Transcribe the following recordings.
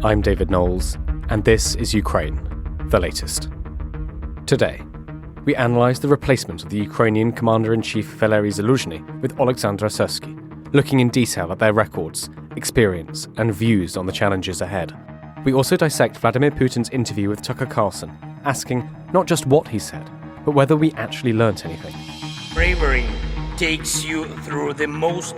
I'm David Knowles, and this is Ukraine, the latest. Today, we analyse the replacement of the Ukrainian Commander-in-Chief Valerii Zaluzhny with Oleksandr Syrsky, looking in detail at their records, experience, and views on the challenges ahead. We also dissect Vladimir Putin's interview with Tucker Carlson, asking not just what he said, but whether we actually learnt anything. Bravery takes you through the most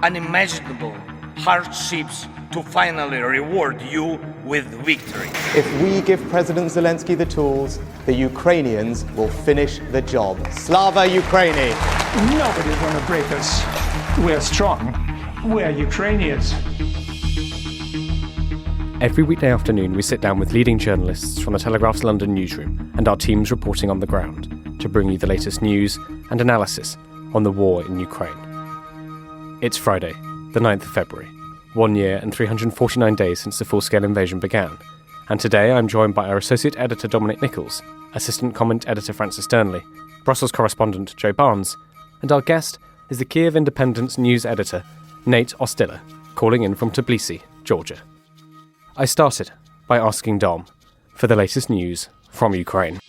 unimaginable hardships to finally reward you with victory. If we give President Zelensky the tools, the Ukrainians will finish the job. Slava Ukraini! Nobody's going to break us. We're strong. We're Ukrainians. Every weekday afternoon, we sit down with leading journalists from the Telegraph's London newsroom and our teams reporting on the ground to bring you the latest news and analysis on the war in Ukraine. It's Friday, the 9th of February, 1 year and 349 days since the full-scale invasion began. And today I'm joined by our Associate Editor Dominic Nichols, Assistant Comment Editor Francis Durnley, Brussels Correspondent Joe Barnes, and our guest is the Kiev Independent's News Editor, Nate Ostiller, calling in from Tbilisi, Georgia. I started by asking Dom for the latest news from Ukraine.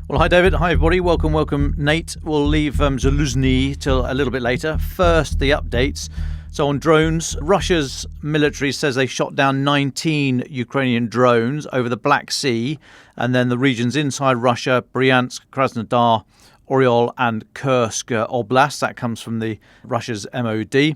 Well, hi, David. Hi, everybody. Welcome, Nate. We'll leave Zaluzhny till a little bit later. First, the updates. So on drones, Russia's military says they shot down 19 Ukrainian drones over the Black Sea and then the regions inside Russia, Bryansk, Krasnodar, Oryol and Kursk Oblast. That comes from Russia's MOD.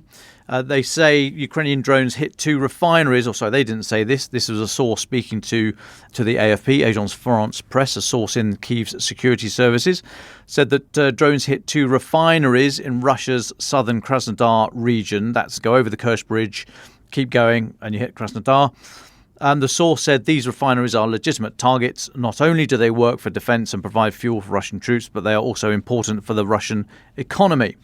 They say Ukrainian drones hit two refineries, they didn't say this. This was a source speaking to the AFP, Agence France Presse, a source in Kyiv's security services, said that drones hit two refineries in Russia's southern Krasnodar region. That's go over the Kursk Bridge, keep going, and you hit Krasnodar. And the source said these refineries are legitimate targets. Not only do they work for defence and provide fuel for Russian troops, but they are also important for the Russian economy.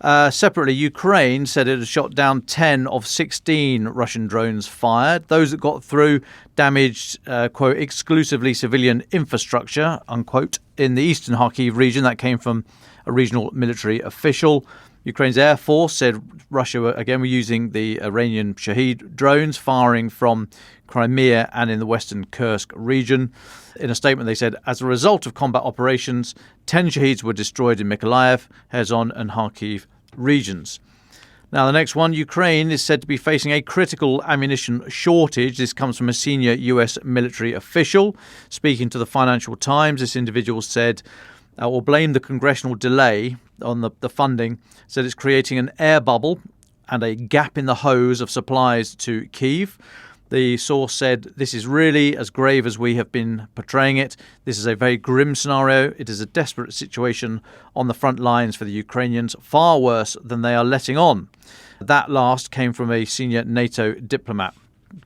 Separately, Ukraine said it had shot down 10 of 16 Russian drones fired. Those that got through damaged, quote, exclusively civilian infrastructure, unquote, in the eastern Kharkiv region. That came from a regional military official. Ukraine's Air Force said Russia were using the Iranian Shahed drones firing from Crimea and in the western Kursk region. In a statement, they said, as a result of combat operations, 10 Shaheds were destroyed in Mykolaiv, Kherson and Kharkiv regions. Now, the next one, Ukraine is said to be facing a critical ammunition shortage. This comes from a senior US military official. Speaking to the Financial Times, this individual said, or blamed the congressional delay on the funding, said it's creating an air bubble and a gap in the hose of supplies to Kyiv. The source said, this is really as grave as we have been portraying it. This is a very grim scenario. It is a desperate situation on the front lines for the Ukrainians, far worse than they are letting on. That last came from a senior NATO diplomat.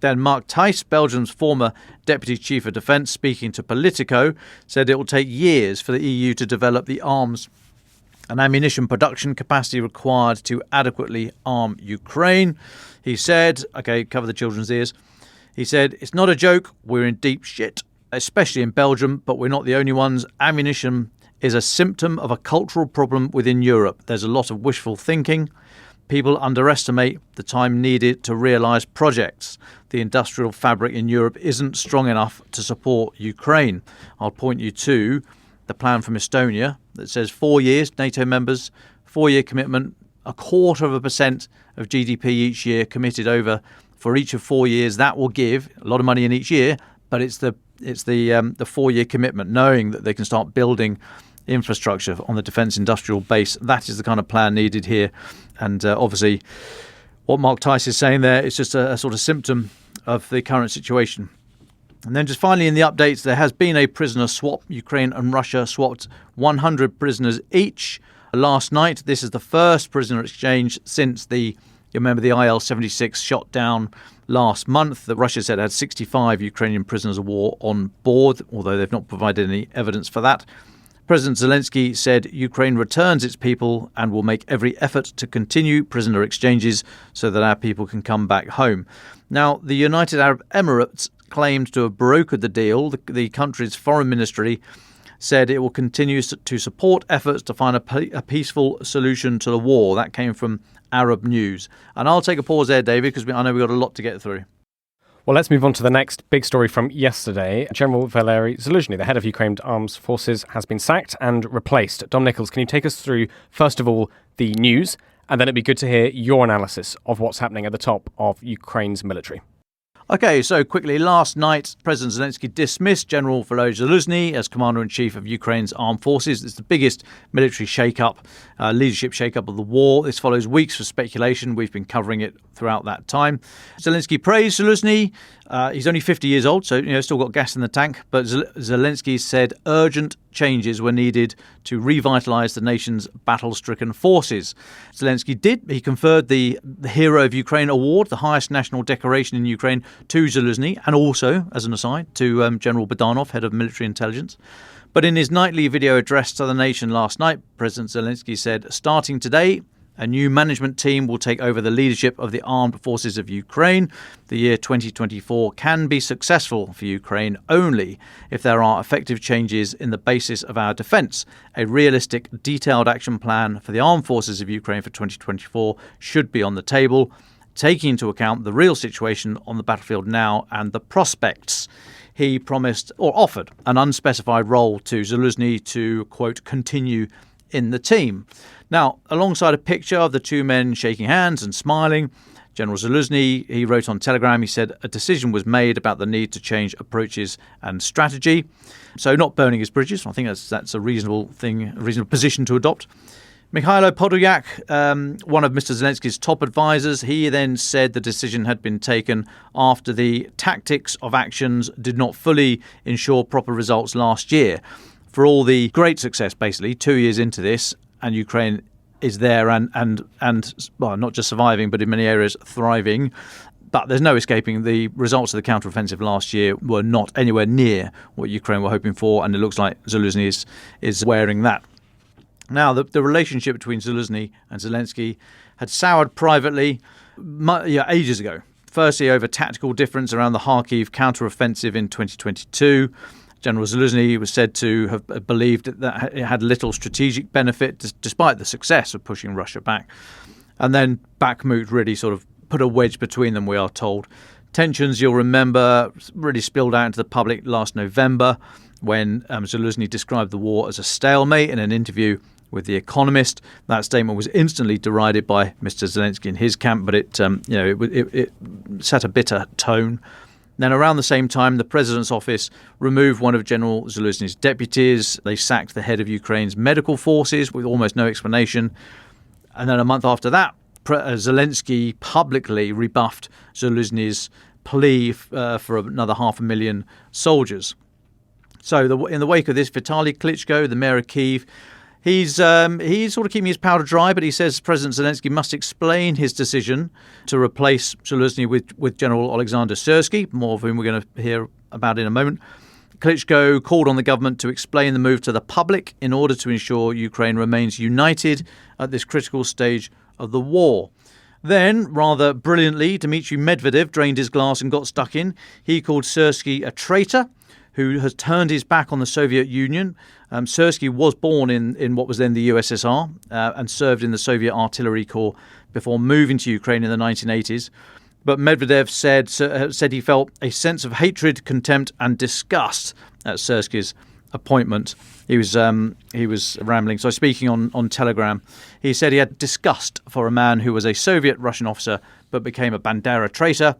Then Mark Thijs, Belgium's former Deputy Chief of Defence, speaking to Politico, said it will take years for the EU to develop the arms and ammunition production capacity required to adequately arm Ukraine. He said, cover the children's ears, he said, it's not a joke, we're in deep shit, especially in Belgium, but we're not the only ones. Ammunition is a symptom of a cultural problem within Europe. There's a lot of wishful thinking. People underestimate the time needed to realise projects. The industrial fabric in Europe isn't strong enough to support Ukraine. I'll point you to the plan from Estonia that says 4 years, NATO members, 4-year commitment, 0.25% of GDP each year committed over for each of 4 years. That will give a lot of money in each year, but it's the 4-year commitment, knowing that they can start building infrastructure on the defence industrial base. That is the kind of plan needed here. And obviously, what Mark Thijs is saying there is just a sort of symptom of the current situation. And then just finally in the updates, there has been a prisoner swap. Ukraine and Russia swapped 100 prisoners each last night. This is the first prisoner exchange since the IL-76 shot down last month. That Russia said had 65 Ukrainian prisoners of war on board, although they've not provided any evidence for that. President Zelensky said Ukraine returns its people and will make every effort to continue prisoner exchanges so that our people can come back home. Now, the United Arab Emirates claimed to have brokered the deal. The country's foreign ministry said it will continue to support efforts to find a peaceful solution to the war. That came from Arab News. And I'll take a pause there, David, because I know we've got a lot to get through. Well, let's move on to the next big story from yesterday. General Valerii Zaluzhny, the head of Ukraine's armed forces, has been sacked and replaced. Dom Nichols, can you take us through, first of all, the news? And then it'd be good to hear your analysis of what's happening at the top of Ukraine's military. Okay, so quickly, last night, President Zelensky dismissed General Valerii Zaluzhny as Commander-in-Chief of Ukraine's armed forces. It's the biggest military shake-up, leadership shake-up of the war. This follows weeks of speculation. We've been covering it throughout that time. Zelensky praised Zaluzhny. He's only 50 years old, so still got gas in the tank. But Zelensky said urgent changes were needed to revitalise the nation's battle-stricken forces. Zelensky did. He conferred the Hero of Ukraine award, the highest national decoration in Ukraine, to Zaluzhny, and also, as an aside, to General Budanov, head of military intelligence. But in his nightly video address to the nation last night, President Zelensky said, starting today, a new management team will take over the leadership of the armed forces of Ukraine. The year 2024 can be successful for Ukraine only if there are effective changes in the basis of our defence. A realistic, detailed action plan for the armed forces of Ukraine for 2024 should be on the table, taking into account the real situation on the battlefield now and the prospects. He promised or offered an unspecified role to Zaluzhny to, quote, continue in the team. Now, alongside a picture of the two men shaking hands and smiling, General Zaluzhny, he wrote on Telegram, he said a decision was made about the need to change approaches and strategy. So not burning his bridges. I think that's a reasonable thing, a reasonable position to adopt. Mikhailo Podolyak, one of Mr. Zelensky's top advisors, he then said the decision had been taken after the tactics of actions did not fully ensure proper results last year. For all the great success, basically, 2 years into this, and Ukraine is there and well, not just surviving, but in many areas thriving. But there's no escaping the results of the counteroffensive last year were not anywhere near what Ukraine were hoping for, and it looks like Zaluzhny is wearing that. Now, the relationship between Zaluzhny and Zelensky had soured privately ages ago. Firstly, over tactical difference around the Kharkiv counteroffensive in 2022. General Zaluzhny was said to have believed that it had little strategic benefit, despite the success of pushing Russia back. And then Bakhmut really sort of put a wedge between them, we are told. Tensions, you'll remember, really spilled out into the public last November when Zaluzhny described the war as a stalemate in an interview with The Economist. That statement was instantly derided by Mr. Zelensky in his camp, but it set a bitter tone. Then around the same time, the president's office removed one of General Zaluzhny's deputies. They sacked the head of Ukraine's medical forces with almost no explanation. And then a month after that, Zelensky publicly rebuffed Zaluzhny's plea for another 500,000 soldiers. So in the wake of this, Vitaly Klitschko, the mayor of Kyiv, he's sort of keeping his powder dry, but he says President Zelensky must explain his decision to replace Zaluzhny with General Oleksandr Syrsky, more of whom we're going to hear about in a moment. Klitschko called on the government to explain the move to the public in order to ensure Ukraine remains united at this critical stage of the war. Then, rather brilliantly, Dmitry Medvedev drained his glass and got stuck in. He called Syrsky a traitor who has turned his back on the Soviet Union. Syrsky was born in what was then the USSR and served in the Soviet Artillery Corps before moving to Ukraine in the 1980s. But Medvedev said he felt a sense of hatred, contempt and disgust at Syrsky's appointment. He was rambling. So speaking on Telegram, he said he had disgust for a man who was a Soviet Russian officer but became a Bandera traitor,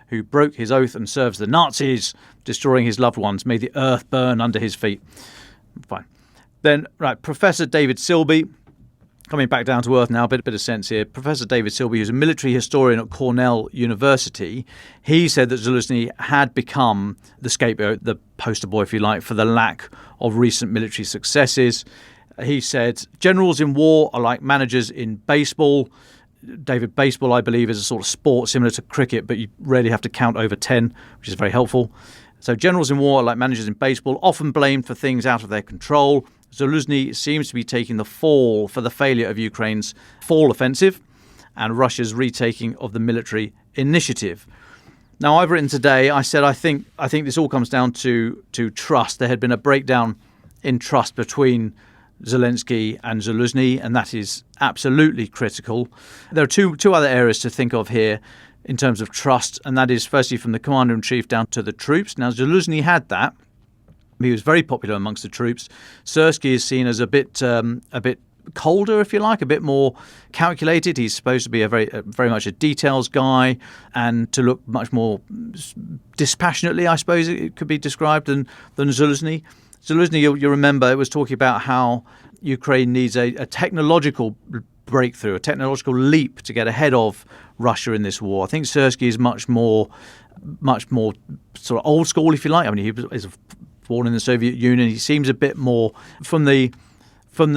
who broke his oath and serves the Nazis, destroying his loved ones. May the earth burn under his feet. Fine. Then, right, Professor David Silby, coming back down to earth now, a bit of sense here. Professor David Silby, who's a military historian at Cornell University, he said that Zaluzhny had become the scapegoat, the poster boy, if you like, for the lack of recent military successes. He said, generals in war are like managers in baseball. David, baseball, I believe, is a sort of sport similar to cricket, but you rarely have to count over 10, which is very helpful. So generals in war are like managers in baseball, often blamed for things out of their control. Zaluzhny seems to be taking the fall for the failure of Ukraine's fall offensive and Russia's retaking of the military initiative. Now, I've written today, I said I think this all comes down to trust. There had been a breakdown in trust between Zelensky and Zaluzhny, and that is absolutely critical. There are two other areas to think of here in terms of trust, and that is firstly from the commander-in-chief down to the troops. Now, Zaluzhny had that. He was very popular amongst the troops. Syrsky is seen as a bit colder, if you like, a bit more calculated. He's supposed to be a very much a details guy and to look much more dispassionately, I suppose it could be described, than Zaluzhny. Zaluzhny, you'll remember, it was talking about how Ukraine needs a technological breakthrough, a technological leap to get ahead of Russia in this war. I think Syrsky is much more sort of old school, if you like. I mean, he was born in the Soviet Union. He seems a bit more from the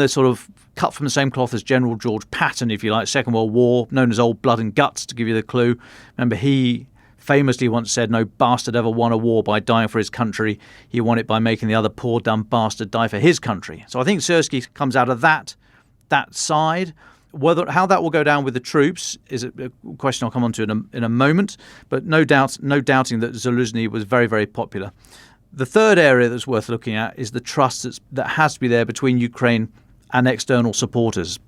sort of cut from the same cloth as General George Patton, if you like, Second World War, known as Old Blood and Guts, to give you the clue. Remember, he famously once said, "No bastard ever won a war by dying for his country. He won it by making the other poor dumb bastard die for his country." So I think Syrsky comes out of that side. How that will go down with the troops is a question I'll come on to in a moment. But no doubting that Zaluzhny was very, very popular. The third area that's worth looking at is the trust that has to be there between Ukraine and external supporters,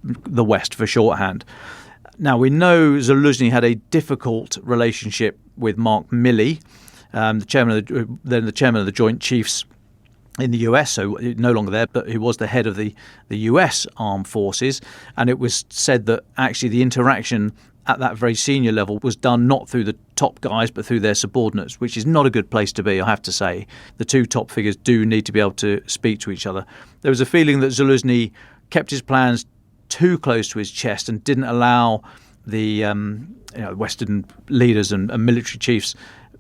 the West for shorthand. Now, we know Zaluzhny had a difficult relationship with Mark Milley, the chairman of the Joint Chiefs in the US, so no longer there, but he was the head of the US Armed Forces. And it was said that actually the interaction at that very senior level was done not through the top guys, but through their subordinates, which is not a good place to be, I have to say. The two top figures do need to be able to speak to each other. There was a feeling that Zaluzhny kept his plans too close to his chest and didn't allow the Western leaders and military chiefs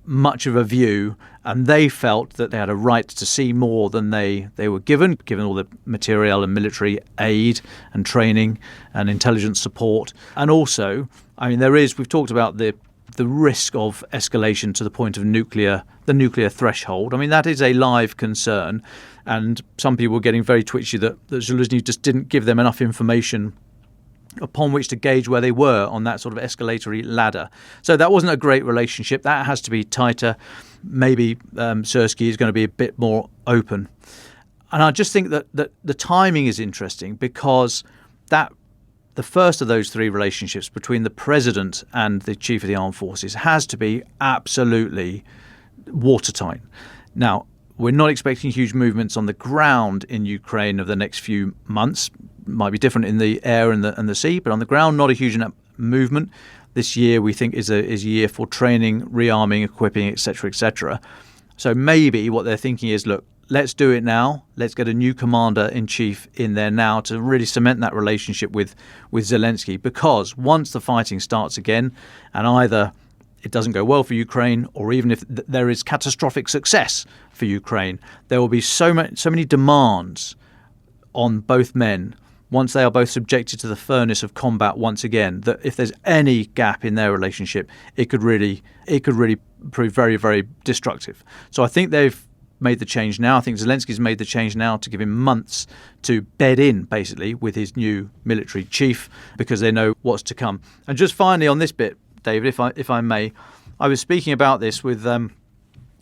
much of a view, and they felt that they had a right to see more than they were given all the material and military aid and training and intelligence support. And also, I mean, we've talked about the risk of escalation to the point of the nuclear threshold. I mean, that is a live concern, and some people were getting very twitchy that Zaluzhny just didn't give them enough information upon which to gauge where they were on that sort of escalatory ladder. So that wasn't a great relationship. That has to be tighter. Maybe Syrsky is going to be a bit more open. And I just think that the timing is interesting because the first of those three relationships between the president and the chief of the armed forces has to be absolutely watertight. Now, we're not expecting huge movements on the ground in Ukraine over the next few months. Might be different in the air and the sea, but on the ground, not a huge movement. This year, we think, is a year for training, rearming, equipping, etc., etc. So maybe what they're thinking is, look, let's do it now. Let's get a new commander-in-chief in there now to really cement that relationship with Zelensky. Because once the fighting starts again, and either it doesn't go well for Ukraine, or even if there is catastrophic success for Ukraine, there will be so many demands on both men once they are both subjected to the furnace of combat once again, that if there's any gap in their relationship, it could really prove very, very destructive. So I think they've made the change now. I think Zelensky's made the change now to give him months to bed in, basically, with his new military chief, because they know what's to come. And just finally on this bit, David, if I may, I was speaking about this with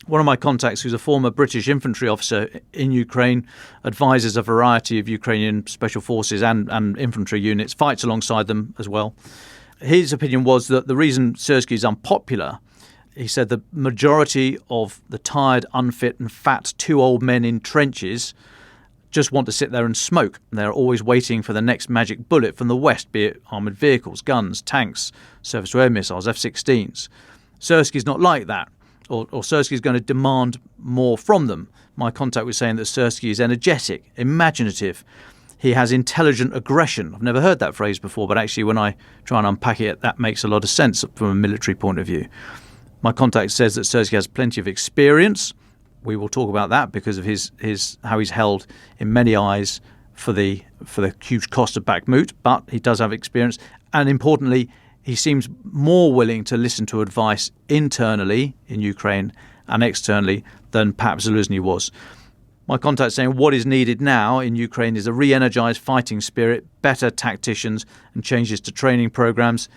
one of my contacts, who's a former British infantry officer in Ukraine, advises a variety of Ukrainian special forces and infantry units, fights alongside them as well. His opinion was that the reason Syrsky is unpopular, he said the majority of the tired, unfit and fat too old men in trenches just want to sit there and smoke. They're always waiting for the next magic bullet from the West, be it armoured vehicles, guns, tanks, surface-to-air missiles, F-16s. Syrsky's not like that. Or Syrsky is going to demand more from them. My contact was saying that Syrsky is energetic, imaginative. He has intelligent aggression. I've never heard that phrase before, but actually when I try and unpack it, that makes a lot of sense from a military point of view. My contact says that Syrsky has plenty of experience. We will talk about that because of his how he's held in many eyes for the huge cost of Bakhmut, but he does have experience. And importantly, he seems more willing to listen to advice internally in Ukraine and externally than perhaps Zaluzhny was. My contact saying what is needed now in Ukraine is a re-energized fighting spirit, better tacticians and changes to training programs.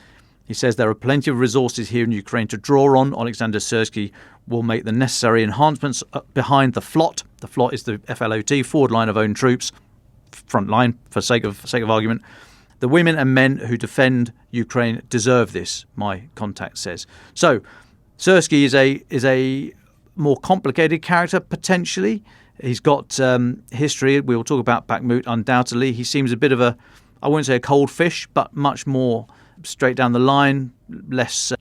He says there are plenty of resources here in Ukraine to draw on. Oleksandr Syrsky will make the necessary enhancements behind the FLOT. The FLOT is the FLOT, forward line of own troops, front line for sake of argument. The women and men who defend Ukraine deserve this, my contact says. So Syrsky is a more complicated character, potentially. He's got history. We will talk about Bakhmut, undoubtedly. He seems a bit of I won't say a cold fish, but much more straight down the line, less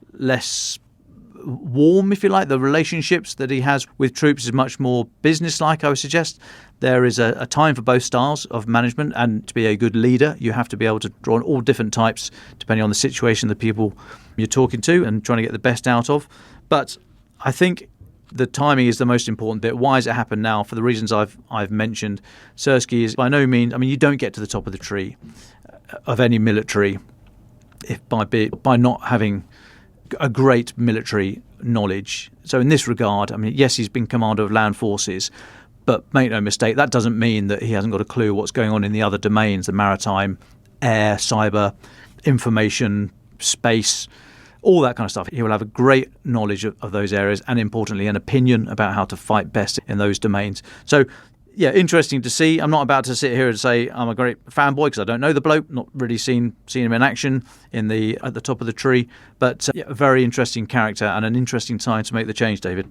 warm, if you like. The relationships that he has with troops is much more businesslike, I would suggest. There is a time for both styles of management, and to be a good leader, you have to be able to draw on all different types, depending on the situation, the people you're talking to, and trying to get the best out of. But I think the timing is the most important bit. Why has it happened now? For the reasons I've mentioned. Syrsky is by no means, you don't get to the top of the tree of any military by not having a great military knowledge. So in this regard, yes, he's been commander of land forces, but make no mistake, that doesn't mean that he hasn't got a clue what's going on in the other domains, the maritime, air, cyber, information, space, all that kind of stuff. He will have a great knowledge of those areas, and importantly, an opinion about how to fight best in those domains. So, yeah, interesting to see. I'm not about to sit here and say I'm a great fanboy because I don't know the bloke, not really seen him in action at the top of the tree, but a very interesting character and an interesting time to make the change, David.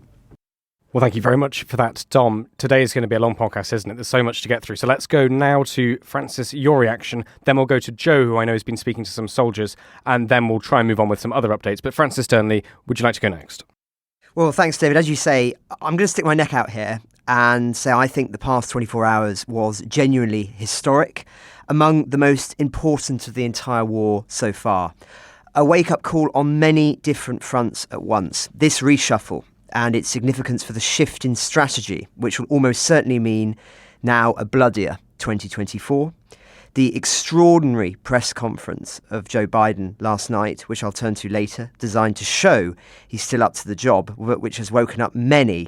Well, thank you very much for that, Dom. Today is going to be a long podcast, isn't it? There's so much to get through. So let's go now to Francis, your reaction. Then we'll go to Joe, who I know has been speaking to some soldiers, and then we'll try and move on with some other updates. But Francis Sternley, would you like to go next? Well, thanks, David. As you say, I'm going to stick my neck out here and say I think the past 24 hours was genuinely historic, among the most important of the entire war so far. A wake-up call on many different fronts at once. This reshuffle and its significance for the shift in strategy, which will almost certainly mean now a bloodier 2024. The extraordinary press conference of Joe Biden last night, which I'll turn to later, designed to show he's still up to the job, but which has woken up many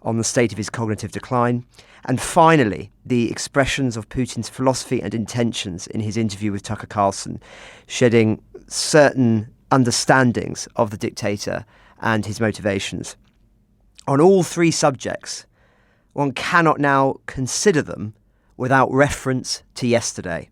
on the state of his cognitive decline. And finally, the expressions of Putin's philosophy and intentions in his interview with Tucker Carlson, shedding certain understandings of the dictator and his motivations. On all three subjects, one cannot now consider them without reference to yesterday.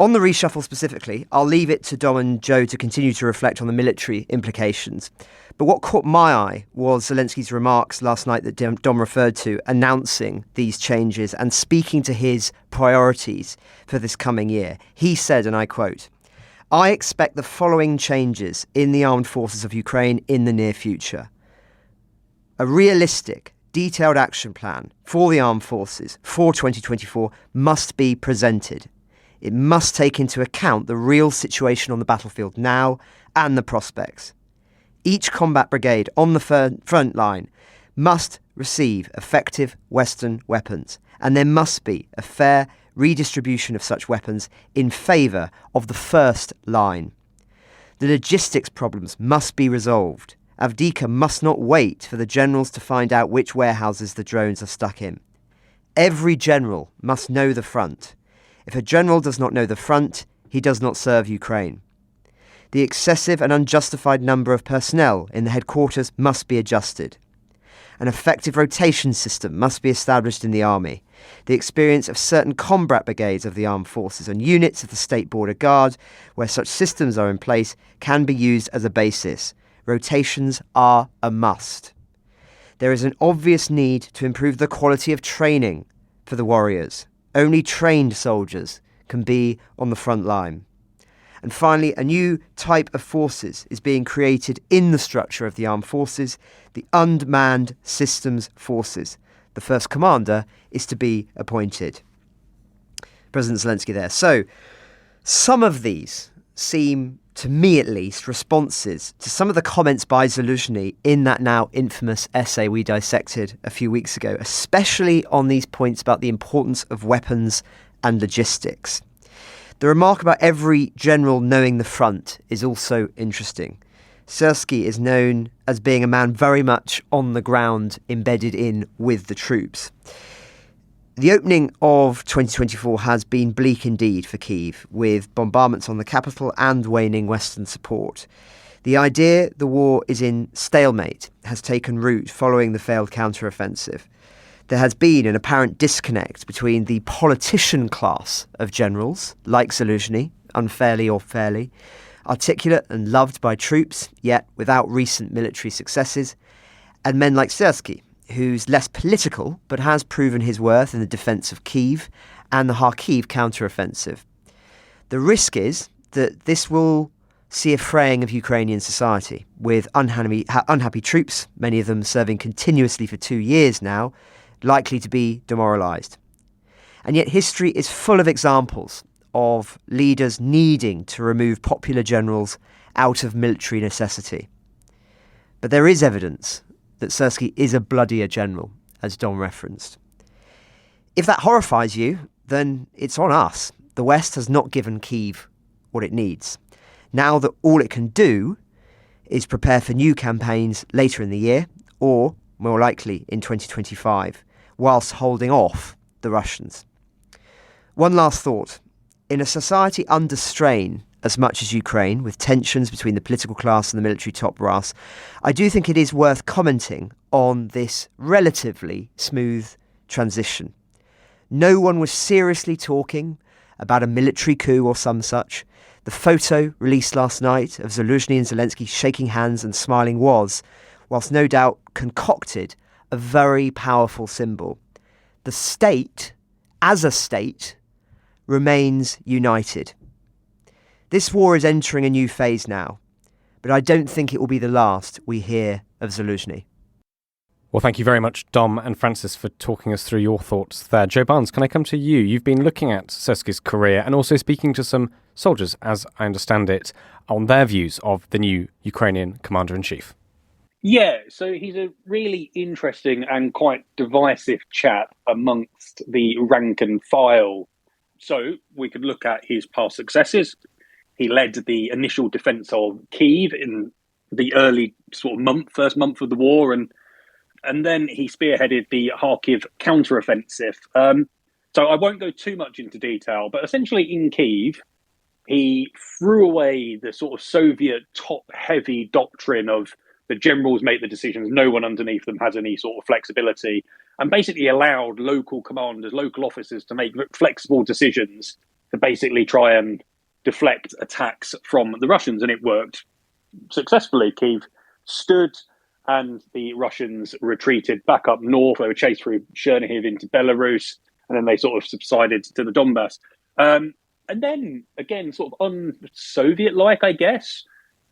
On the reshuffle specifically, I'll leave it to Dom and Joe to continue to reflect on the military implications. But what caught my eye was Zelensky's remarks last night that Dom referred to, announcing these changes and speaking to his priorities for this coming year. He said, and I quote, "I expect the following changes in the armed forces of Ukraine in the near future. A realistic, detailed action plan for the armed forces for 2024 must be presented. It must take into account the real situation on the battlefield now and the prospects. Each combat brigade on the front line must receive effective Western weapons, and there must be a fair redistribution of such weapons in favour of the first line. The logistics problems must be resolved. Avdiivka must not wait for the generals to find out which warehouses the drones are stuck in. Every general must know the front. If a general does not know the front, he does not serve Ukraine. The excessive and unjustified number of personnel in the headquarters must be adjusted. An effective rotation system must be established in the army. The experience of certain combat brigades of the armed forces and units of the State Border Guard, where such systems are in place, can be used as a basis. Rotations are a must. There is an obvious need to improve the quality of training for the warriors. Only trained soldiers can be on the front line. And finally, a new type of forces is being created in the structure of the armed forces, the unmanned systems forces. The first commander is to be appointed. President Zelensky there. So, some of these seem, to me at least, responses to some of the comments by Zaluzhny in that now infamous essay we dissected a few weeks ago, especially on these points about the importance of weapons and logistics. The remark about every general knowing the front is also interesting. Syrsky is known as being a man very much on the ground, embedded in with the troops. The opening of 2024 has been bleak indeed for Kyiv, with bombardments on the capital and waning Western support. The idea the war is in stalemate has taken root following the failed counteroffensive. There has been an apparent disconnect between the politician class of generals, like Zaluzhny, unfairly or fairly, articulate and loved by troops, yet without recent military successes, and men like Syrsky, who's less political but has proven his worth in the defence of Kyiv and the Kharkiv counteroffensive. The risk is that this will see a fraying of Ukrainian society, with unhappy troops, many of them serving continuously for 2 years now, likely to be demoralised. And yet history is full of examples of leaders needing to remove popular generals out of military necessity. But there is evidence that Syrsky is a bloodier general, as Dom referenced. If that horrifies you, then it's on us. The West has not given Kyiv what it needs. Now that all it can do is prepare for new campaigns later in the year, or more likely in 2025, whilst holding off the Russians. One last thought. In a society under strain as much as Ukraine, with tensions between the political class and the military top brass, I do think it is worth commenting on this relatively smooth transition. No one was seriously talking about a military coup or some such. The photo released last night of Zaluzhny and Zelensky shaking hands and smiling was, whilst no doubt concocted, a very powerful symbol. The state, as a state, remains united. This war is entering a new phase now, but I don't think it will be the last we hear of Zaluzhny. Well, thank you very much, Dom and Francis, for talking us through your thoughts there. Joe Barnes, can I come to you? You've been looking at Syrsky's career and also speaking to some soldiers, as I understand it, on their views of the new Ukrainian commander-in-chief. Yeah, so he's a really interesting and quite divisive chap amongst the rank and file. So we could look at his past successes. He led the initial defence of Kyiv in the early first month of the war, and then he spearheaded the Kharkiv counteroffensive. So I won't go too much into detail, but essentially in Kyiv, he threw away the sort of Soviet top-heavy doctrine of the generals make the decisions, no one underneath them has any sort of flexibility, and basically allowed local commanders, local officers to make flexible decisions to basically try and deflect attacks from the Russians, and it worked successfully. Kyiv stood and the Russians retreated back up north. They were chased through Chernihiv into Belarus, and then they sort of subsided to the Donbass. And then, again, sort of un-Soviet-like, I guess,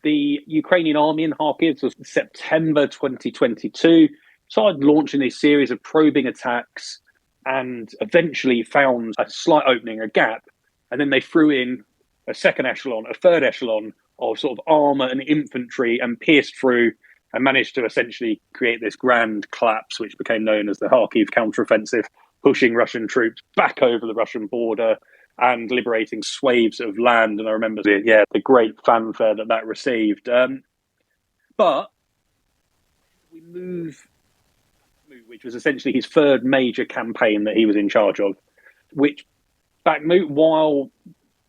the Ukrainian army in Kharkiv was September 2022, started launching a series of probing attacks and eventually found a slight opening, a gap, and then they threw in a second echelon, a third echelon of sort of armour and infantry and pierced through and managed to essentially create this grand collapse, which became known as the Kharkiv counteroffensive, pushing Russian troops back over the Russian border and liberating swathes of land. And I remember the great fanfare that received. But we move, which was essentially his third major campaign that he was in charge of, which Bakhmut, while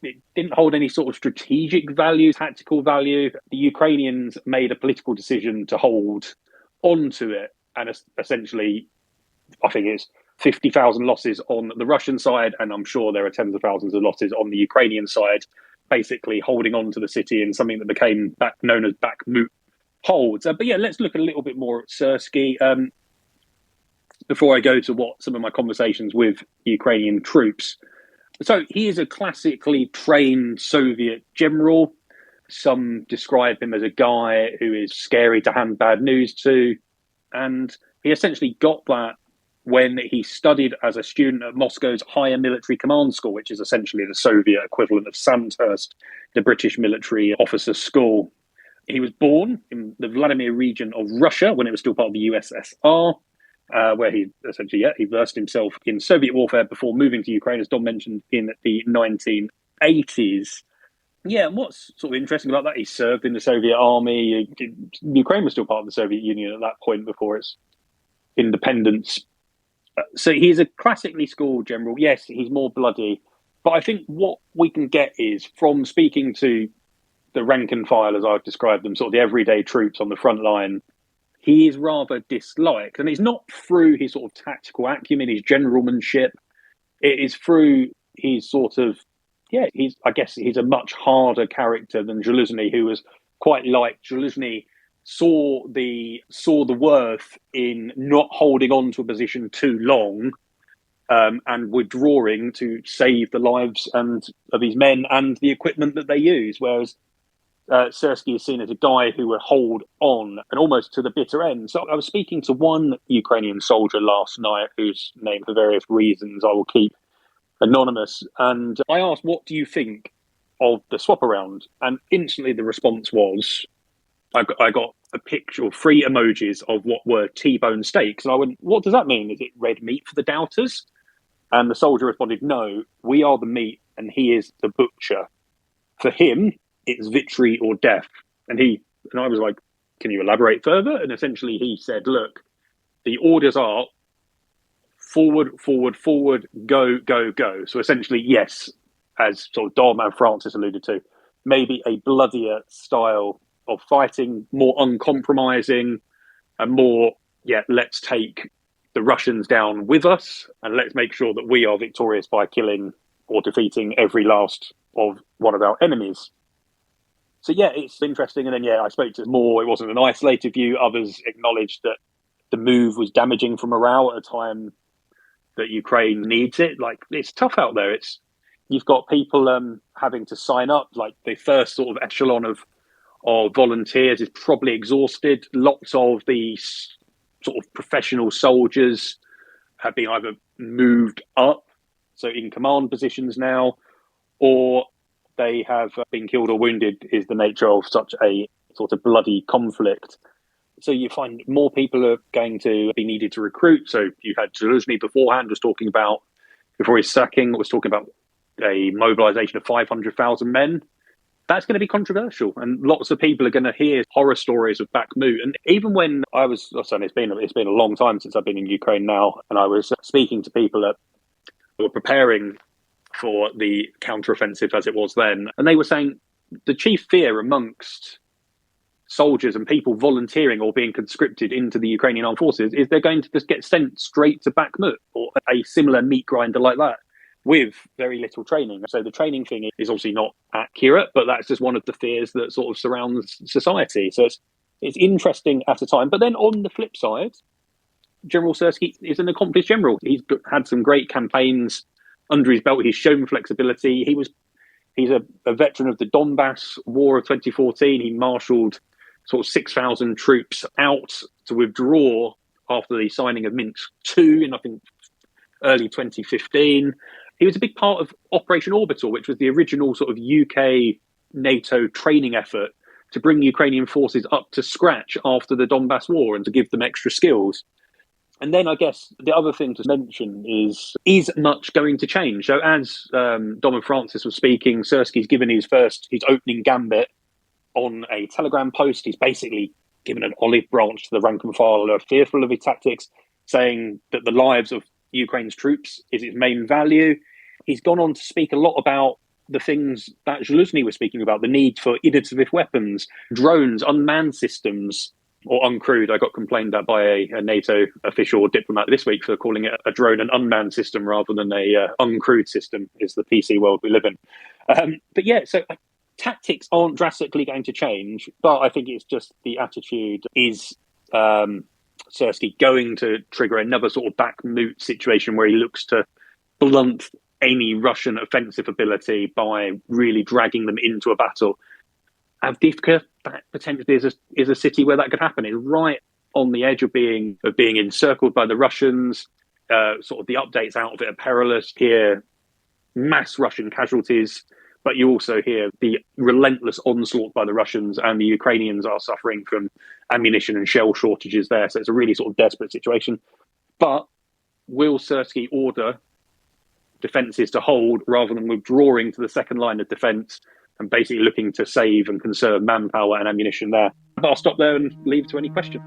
it didn't hold any sort of strategic value, tactical value, the Ukrainians made a political decision to hold on to it. And essentially, I think it's 50,000 losses on the Russian side, and I'm sure there are tens of thousands of losses on the Ukrainian side, basically holding on to the city in something that became known as Bakhmut holds. But yeah, let's look a little bit more at Syrsky. Before I go to what some of my conversations with Ukrainian troops. So he is a classically trained Soviet general. Some describe him as a guy who is scary to hand bad news to. And he essentially got that when he studied as a student at Moscow's Higher Military Command School, which is essentially the Soviet equivalent of Sandhurst, the British military officers' school. He was born in the Vladimir region of Russia when it was still part of the USSR. Where he essentially, he versed himself in Soviet warfare before moving to Ukraine, as Dom mentioned, in the 1980s. Yeah, and what's sort of interesting about that, he served in the Soviet army. Ukraine was still part of the Soviet Union at that point before its independence. So he's a classically schooled general. Yes, he's more bloody. But I think what we can get is from speaking to the rank and file, as I've described them, sort of the everyday troops on the front line, he is rather disliked. And it's not through his sort of tactical acumen, his generalmanship. It is through his sort of, I guess he's a much harder character than Zaluzhny, who was quite like Zaluzhny, saw the worth in not holding on to a position too long, and withdrawing to save the lives of his men and the equipment that they use. Whereas Syrsky is seen as a guy who would hold on and almost to the bitter end. So I was speaking to one Ukrainian soldier last night, whose name, for various reasons, I will keep anonymous. And I asked, what do you think of the swap around? And instantly the response was, I got a picture of 3 emojis of what were T-bone steaks. And I went, what does that mean? Is it red meat for the doubters? And the soldier responded, no, we are the meat and he is the butcher. For him, it's victory or death. And I was like, can you elaborate further? And essentially he said, look, the orders are forward, forward, forward, go, go, go. So essentially, yes, as sort of Doorman Francis alluded to, maybe a bloodier style of fighting, more uncompromising and more, let's take the Russians down with us and let's make sure that we are victorious by killing or defeating every last of one of our enemies. So, it's interesting. And then, I spoke to more. It wasn't an isolated view. Others acknowledged that the move was damaging for morale at a time that Ukraine needs it. Like, it's tough out there. You've got people having to sign up. Like, the first sort of echelon of volunteers is probably exhausted. Lots of these sort of professional soldiers have been either moved up, so in command positions now, or they have been killed or wounded, is the nature of such a sort of bloody conflict. So you find more people are going to be needed to recruit. So you had Zaluzhny beforehand before his sacking, was talking about a mobilization of 500,000 men. That's going to be controversial, and lots of people are going to hear horror stories of Bakhmut. And even when I was, it's been a long time since I've been in Ukraine now, and I was speaking to people who were preparing for the counteroffensive as it was then, and they were saying the chief fear amongst soldiers and people volunteering or being conscripted into the Ukrainian armed forces is they're going to just get sent straight to Bakhmut or a similar meat grinder like that, with very little training. So the training thing is obviously not accurate, but that's just one of the fears that sort of surrounds society. So it's interesting at a time. But then on the flip side, General Syrsky is an accomplished general. He's had some great campaigns under his belt. He's shown flexibility. He's a veteran of the Donbass War of 2014. He marshalled sort of 6,000 troops out to withdraw after the signing of Minsk II in, I think, early 2015. He was a big part of Operation Orbital, which was the original sort of UK NATO training effort to bring Ukrainian forces up to scratch after the Donbass War and to give them extra skills. And then I guess the other thing to mention is much going to change? So as Dom and Francis was speaking, Syrsky's given his opening gambit on a Telegram post. He's basically given an olive branch to the rank and file who are fearful of his tactics, saying that the lives of Ukraine's troops is its main value. He's gone on to speak a lot about the things that Zaluzhny was speaking about, the need for innovative weapons, drones, unmanned systems, or uncrewed. I got complained at by a NATO official or diplomat this week for calling it a drone and unmanned system rather than a uncrewed system, is the PC world we live in. So tactics aren't drastically going to change, but I think it's just the attitude. Is Syrsky going to trigger another sort of Bakhmut situation where he looks to blunt any Russian offensive ability by really dragging them into a battle? Avdiivka, that potentially is a city where that could happen. It's right on the edge of being encircled by the Russians. Sort of the updates out of it are perilous. Here, mass Russian casualties, but you also hear the relentless onslaught by the Russians, and the Ukrainians are suffering from ammunition and shell shortages there. So it's a really sort of desperate situation. But will Syrsky order defences to hold rather than withdrawing to the second line of defence and basically looking to save and conserve manpower and ammunition there? But I'll stop there and leave to any question.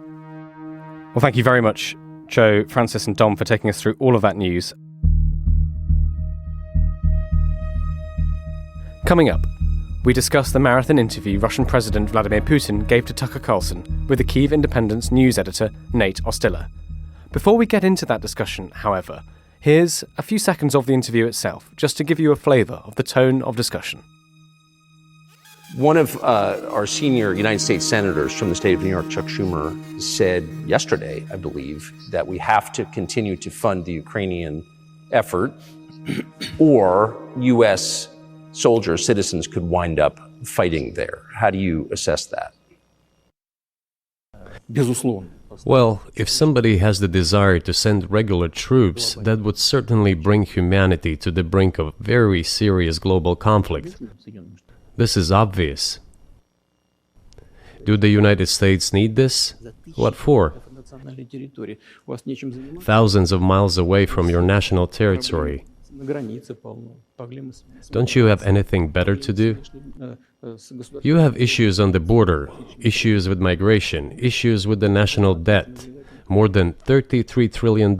Well, thank you very much, Joe, Francis and Dom for taking us through all of that news. Coming up, we discuss the marathon interview Russian President Vladimir Putin gave to Tucker Carlson with the Kyiv Independent's news editor Nate Ostiller. Before we get into that discussion, however, here's a few seconds of the interview itself, just to give you a flavour of the tone of discussion. One of our senior United States senators from the state of New York, Chuck Schumer, said yesterday, I believe, that we have to continue to fund the Ukrainian effort or U.S. soldiers, citizens could wind up fighting there. How do you assess that? Well, if somebody has the desire to send regular troops, that would certainly bring humanity to the brink of very serious global conflict. This is obvious. Do the United States need this? What for? Thousands of miles away from your national territory. Don't you have anything better to do? You have issues on the border, issues with migration, issues with the national debt, more than $33 trillion.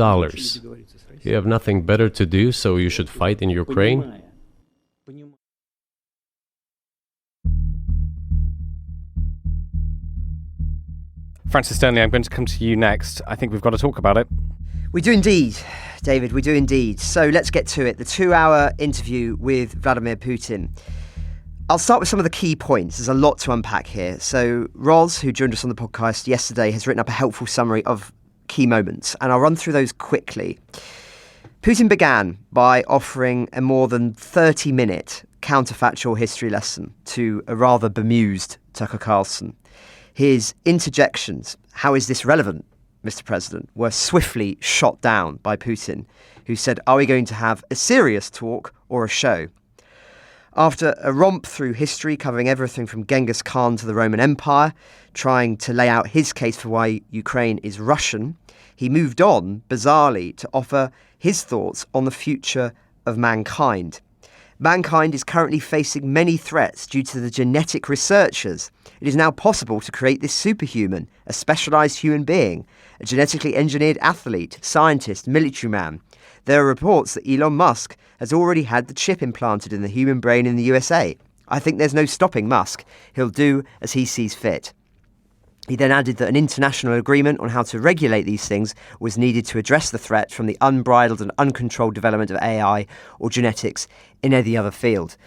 You have nothing better to do, so you should fight in Ukraine? Francis Sternley, I'm going to come to you next. I think we've got to talk about it. We do indeed, David, we do indeed. So let's get to it. The 2-hour interview with Vladimir Putin. I'll start with some of the key points. There's a lot to unpack here. So Roz, who joined us on the podcast yesterday, has written up a helpful summary of key moments, and I'll run through those quickly. Putin began by offering a more than 30-minute counterfactual history lesson to a rather bemused Tucker Carlson. His interjections, "How is this relevant, Mr. President?" were swiftly shot down by Putin, who said, "Are we going to have a serious talk or a show?" After a romp through history covering everything from Genghis Khan to the Roman Empire, trying to lay out his case for why Ukraine is Russian, he moved on, bizarrely, to offer his thoughts on the future of mankind. Mankind is currently facing many threats due to the genetic researchers. It is now possible to create this superhuman, a specialised human being, a genetically engineered athlete, scientist, military man. There are reports that Elon Musk has already had the chip implanted in the human brain in the USA. I think there's no stopping Musk. He'll do as he sees fit. He then added that an international agreement on how to regulate these things was needed to address the threat from the unbridled and uncontrolled development of AI or genetics in any other field.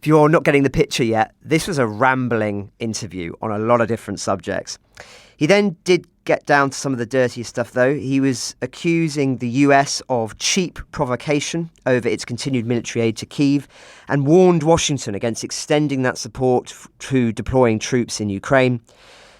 If you're not getting the picture yet, this was a rambling interview on a lot of different subjects. He then did get down to some of the dirtier stuff, though. He was accusing the US of cheap provocation over its continued military aid to Kyiv and warned Washington against extending that support to deploying troops in Ukraine.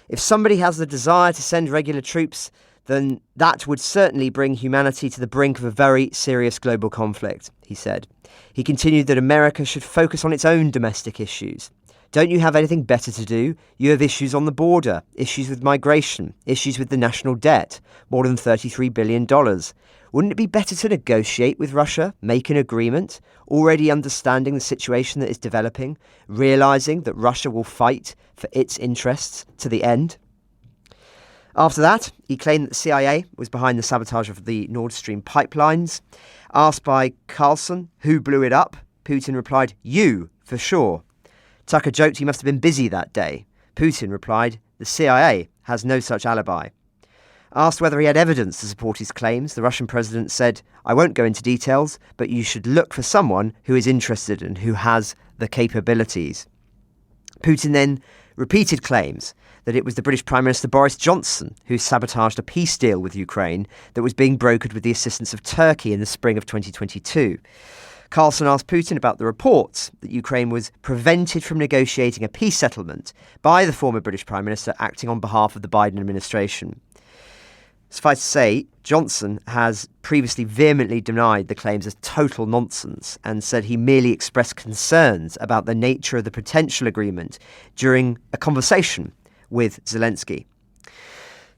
If somebody has the desire to send regular troops, then that would certainly bring humanity to the brink of a very serious global conflict, he said. He continued that America should focus on its own domestic issues. Don't you have anything better to do? You have issues on the border, issues with migration, issues with the national debt, more than $33 billion. Wouldn't it be better to negotiate with Russia, make an agreement, already understanding the situation that is developing, realising that Russia will fight for its interests to the end? After that, he claimed that the CIA was behind the sabotage of the Nord Stream pipelines. Asked by Carlson who blew it up, Putin replied, "You, for sure." Tucker joked he must have been busy that day. Putin replied, "The CIA has no such alibi." Asked whether he had evidence to support his claims, the Russian president said, "I won't go into details, but you should look for someone who is interested and who has the capabilities." Putin then repeated claims that it was the British Prime Minister Boris Johnson who sabotaged a peace deal with Ukraine that was being brokered with the assistance of Turkey in the spring of 2022. Carlson asked Putin about the reports that Ukraine was prevented from negotiating a peace settlement by the former British Prime Minister acting on behalf of the Biden administration. Suffice to say, Johnson has previously vehemently denied the claims as total nonsense and said he merely expressed concerns about the nature of the potential agreement during a conversation with Zelensky.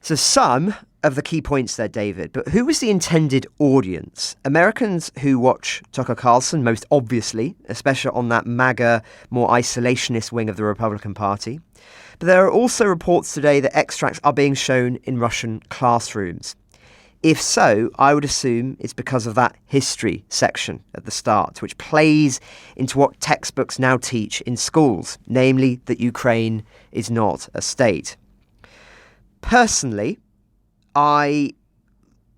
So some of the key points there, David, but who was the intended audience? Americans who watch Tucker Carlson, most obviously, especially on that MAGA, more isolationist wing of the Republican Party. But there are also reports today that extracts are being shown in Russian classrooms. If so, I would assume it's because of that history section at the start, which plays into what textbooks now teach in schools, namely that Ukraine is not a state. Personally, I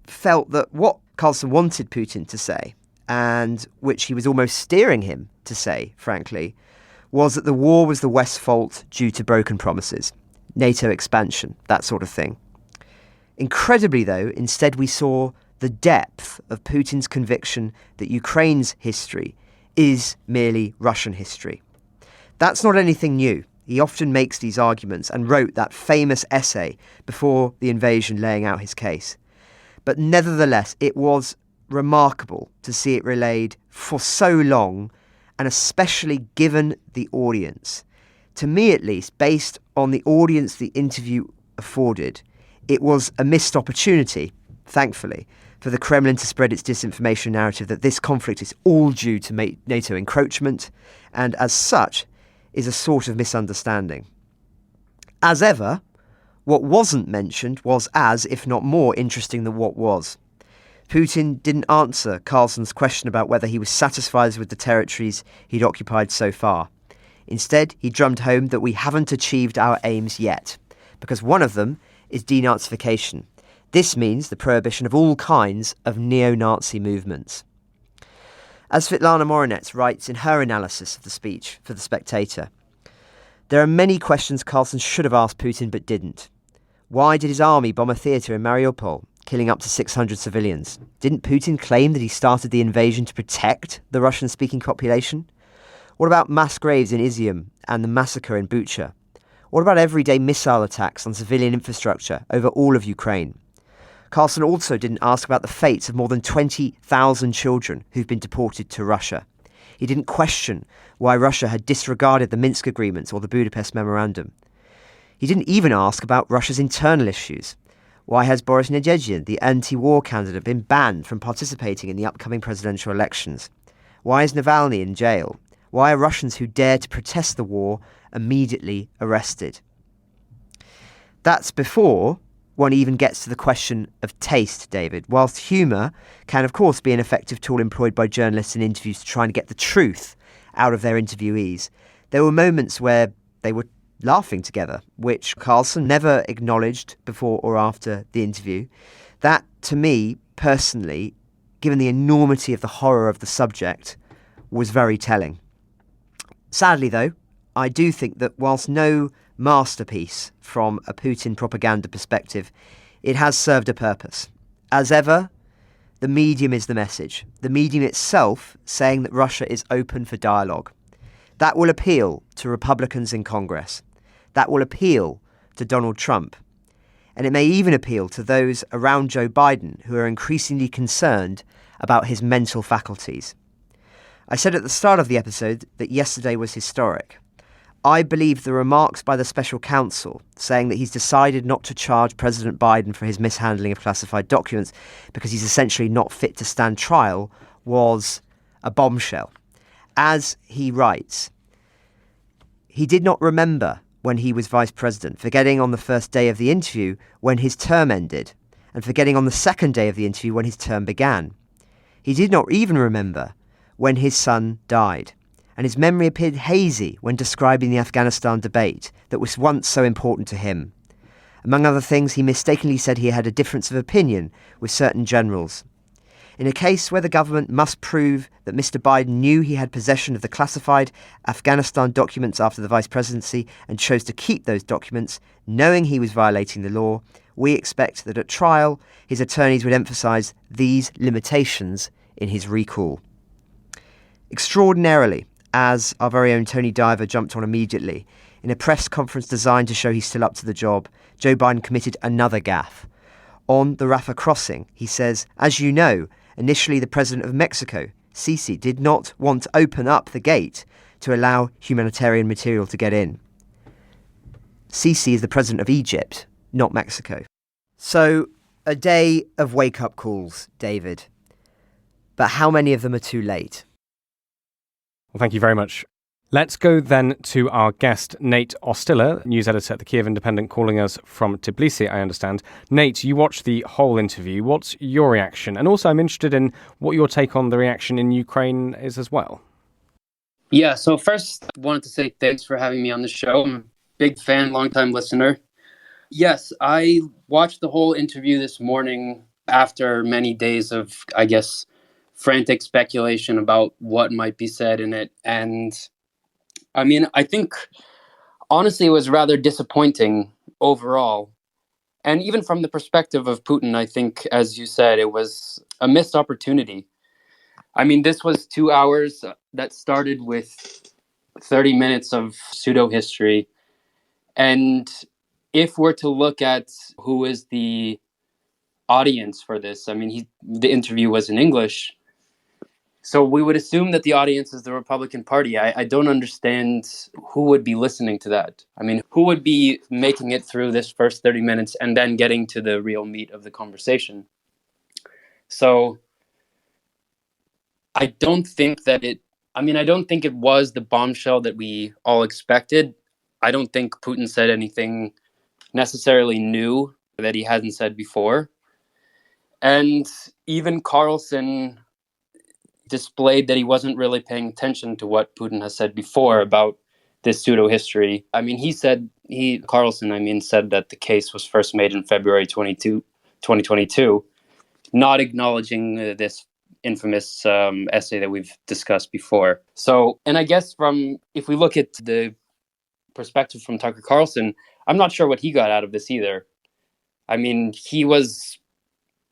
felt that what Carlson wanted Putin to say, and which he was almost steering him to say, frankly, was that the war was the West's fault due to broken promises, NATO expansion, that sort of thing. Incredibly, though, instead we saw the depth of Putin's conviction that Ukraine's history is merely Russian history. That's not anything new. He often makes these arguments and wrote that famous essay before the invasion laying out his case. But nevertheless, it was remarkable to see it relayed for so long, and especially given the audience. To me, at least, based on the audience the interview afforded, it was a missed opportunity, thankfully, for the Kremlin to spread its disinformation narrative that this conflict is all due to NATO encroachment, and as such, is a sort of misunderstanding. As ever, what wasn't mentioned was as, if not more, interesting than what was. Putin didn't answer Carlson's question about whether he was satisfied with the territories he'd occupied so far. Instead, he drummed home that we haven't achieved our aims yet, because one of them is denazification. This means the prohibition of all kinds of neo-Nazi movements. As Svetlana Morinets writes in her analysis of the speech for The Spectator, there are many questions Carlson should have asked Putin but didn't. Why did his army bomb a theatre in Mariupol, killing up to 600 civilians? Didn't Putin claim that he started the invasion to protect the Russian-speaking population? What about mass graves in Izium and the massacre in Bucha? What about everyday missile attacks on civilian infrastructure over all of Ukraine? Carlson also didn't ask about the fates of more than 20,000 children who've been deported to Russia. He didn't question why Russia had disregarded the Minsk agreements or the Budapest Memorandum. He didn't even ask about Russia's internal issues. Why has Boris Nadezhdin, the anti-war candidate, been banned from participating in the upcoming presidential elections? Why is Navalny in jail? Why are Russians who dare to protest the war immediately arrested? That's before one even gets to the question of taste, David. Whilst humour can, of course, be an effective tool employed by journalists in interviews to try and get the truth out of their interviewees, there were moments where they were laughing together, which Carlson never acknowledged before or after the interview. That, to me, personally, given the enormity of the horror of the subject, was very telling. Sadly, though, I do think that whilst no masterpiece from a Putin propaganda perspective, it has served a purpose. As ever, the medium is the message. The medium itself saying that Russia is open for dialogue. That will appeal to Republicans in Congress. That will appeal to Donald Trump. And it may even appeal to those around Joe Biden who are increasingly concerned about his mental faculties. I said at the start of the episode that yesterday was historic. I believe the remarks by the special counsel saying that he's decided not to charge President Biden for his mishandling of classified documents because he's essentially not fit to stand trial was a bombshell. As he writes, he did not remember when he was vice president, forgetting on the first day of the interview when his term ended, and forgetting on the second day of the interview when his term began. He did not even remember when his son died, and his memory appeared hazy when describing the Afghanistan debate that was once so important to him. Among other things, he mistakenly said he had a difference of opinion with certain generals. In a case where the government must prove that Mr. Biden knew he had possession of the classified Afghanistan documents after the vice presidency and chose to keep those documents, knowing he was violating the law, we expect that at trial, his attorneys would emphasise these limitations in his recall. Extraordinarily, as our very own Tony Diver jumped on immediately, in a press conference designed to show he's still up to the job, Joe Biden committed another gaffe. On the Rafah crossing, he says, as you know, initially the president of Mexico, Syrsky, did not want to open up the gate to allow humanitarian material to get in. Syrsky is the president of Egypt, not Mexico. So, a day of wake-up calls, David. But how many of them are too late? Well, thank you very much. Let's go then to our guest, Nate Ostiller, news editor at the Kiev Independent, calling us from Tbilisi, I understand. Nate, you watched the whole interview. What's your reaction? And also, I'm interested in what your take on the reaction in Ukraine is as well. Yeah, so first, I wanted to say thanks for having me on the show. I'm a big fan, longtime listener. Yes, I watched the whole interview this morning after many days of, I guess, frantic speculation about what might be said in it. And I mean, I think, honestly, it was rather disappointing overall. And even from the perspective of Putin, I think, as you said, it was a missed opportunity. I mean, this was 2 hours that started with 30 minutes of pseudo-history. And if we're to look at who is the audience for this, I mean, the interview was in English. So we would assume that the audience is the Republican Party. I don't understand who would be listening to that. I mean, who would be making it through this first 30 minutes and then getting to the real meat of the conversation? So I don't think it was the bombshell that we all expected. I don't think Putin said anything necessarily new that he hadn't said before. And even Carlson displayed that he wasn't really paying attention to what Putin has said before about this pseudo-history. I mean, Carlson said that the case was first made in February 2022, not acknowledging this infamous essay that we've discussed before. So, and I guess if we look at the perspective from Tucker Carlson, I'm not sure what he got out of this either. I mean, it was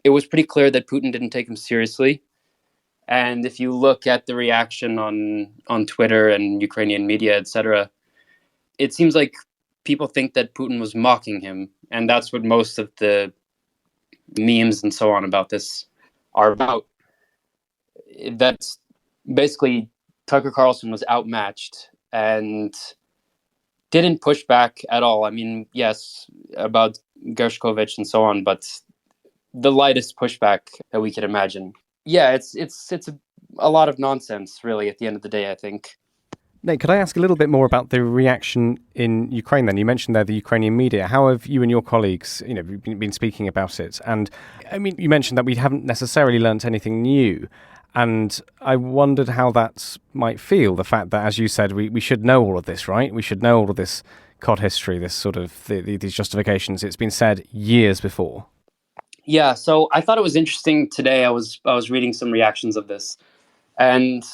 pretty clear that Putin didn't take him seriously. And if you look at the reaction on Twitter and Ukrainian media, etc., it seems like people think that Putin was mocking him. And that's what most of the memes and so on about this are about. That's basically Tucker Carlson was outmatched and didn't push back at all. I mean, yes, about Gershkovich and so on, but the lightest pushback that we could imagine. Yeah, it's a lot of nonsense, really, at the end of the day, I think. Nate, could I ask a little bit more about the reaction in Ukraine then? You mentioned there the Ukrainian media. How have you and your colleagues, been speaking about it? And I mean, you mentioned that we haven't necessarily learnt anything new. And I wondered how that might feel, the fact that, as you said, we should know all of this, right? We should know all of this COD history, this sort of these justifications. It's been said years before. Yeah, so I thought it was interesting today. I was reading some reactions of this, and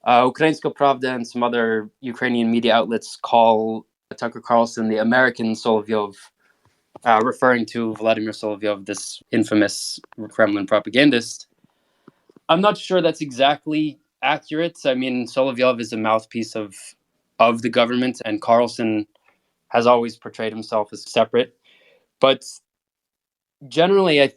Ukrainska Pravda and some other Ukrainian media outlets call Tucker Carlson the American Solovyov, referring to Vladimir Solovyov, this infamous Kremlin propagandist. I'm not sure that's exactly accurate. I mean, Solovyov is a mouthpiece of the government, and Carlson has always portrayed himself as separate. But generally, I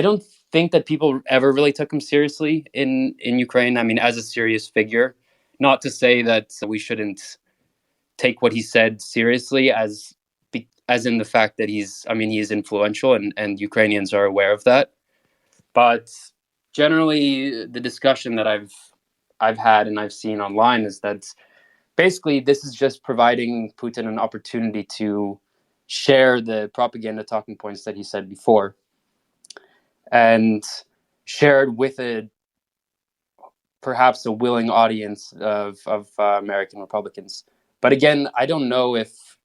don't think that people ever really took him seriously in Ukraine. I mean, as a serious figure, not to say that we shouldn't take what he said seriously as in the fact that he is influential and Ukrainians are aware of that. But generally, the discussion that I've had and I've seen online is that basically this is just providing Putin an opportunity to share the propaganda talking points that he said before and shared with perhaps a willing audience of American Republicans. But again, I don't know if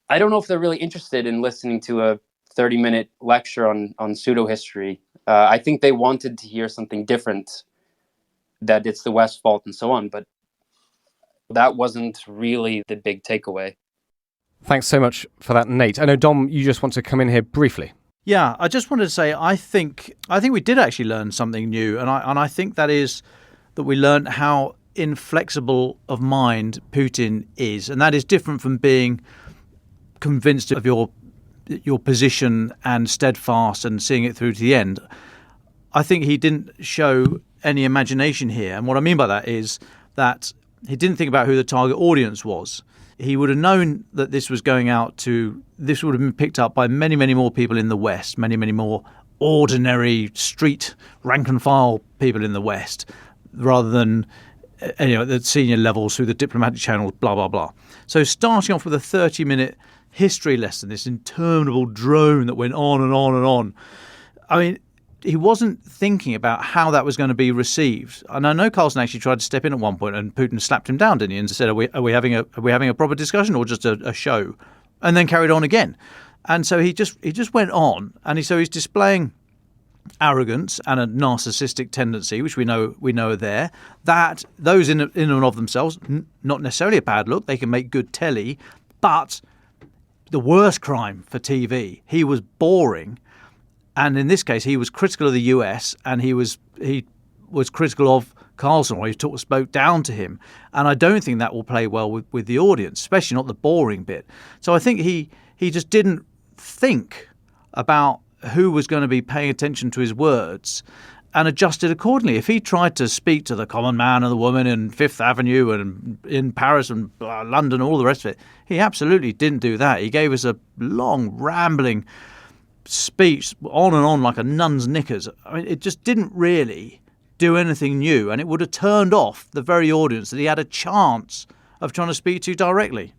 they're really interested in listening to a 30-minute lecture on pseudo-history. I think they wanted to hear something different, that it's the West's fault and so on, but that wasn't really the big takeaway. Thanks so much for that, Nate. I know, Dom, you just want to come in here briefly. Yeah, I just wanted to say I think we did actually learn something new, and I think that is that we learned how inflexible of mind Putin is, and that is different from being convinced of your position and steadfast and seeing it through to the end. I think he didn't show any imagination here, and what I mean by that is that he didn't think about who the target audience was. He would have known that this was going out this would have been picked up by many, many more people in the West, many, many more ordinary street rank and file people in the West. rather than at the senior levels through the diplomatic channels, blah, blah, blah. So starting off with a 30-minute history lesson, this interminable drone that went on and on and on. I mean, he wasn't thinking about how that was going to be received. And I know Carlson actually tried to step in at one point, and Putin slapped him down, didn't he? And said, "Are we having a proper discussion or just a show?" And then carried on again. And so he just went on, and he's displaying arrogance and a narcissistic tendency, which we know are there. That those in and of themselves, not necessarily a bad look. They can make good telly, but the worst crime for TV. He was boring. And in this case, he was critical of the US, and he was critical of Carlson, or he spoke down to him. And I don't think that will play well with the audience, especially not the boring bit. So I think he just didn't think about who was going to be paying attention to his words and adjusted accordingly. If he tried to speak to the common man and the woman in Fifth Avenue and in Paris and London and all the rest of it, he absolutely didn't do that. He gave us a long, rambling speech on and on like a nun's knickers. I mean, it just didn't really do anything new, and it would have turned off the very audience that he had a chance of trying to speak to directly.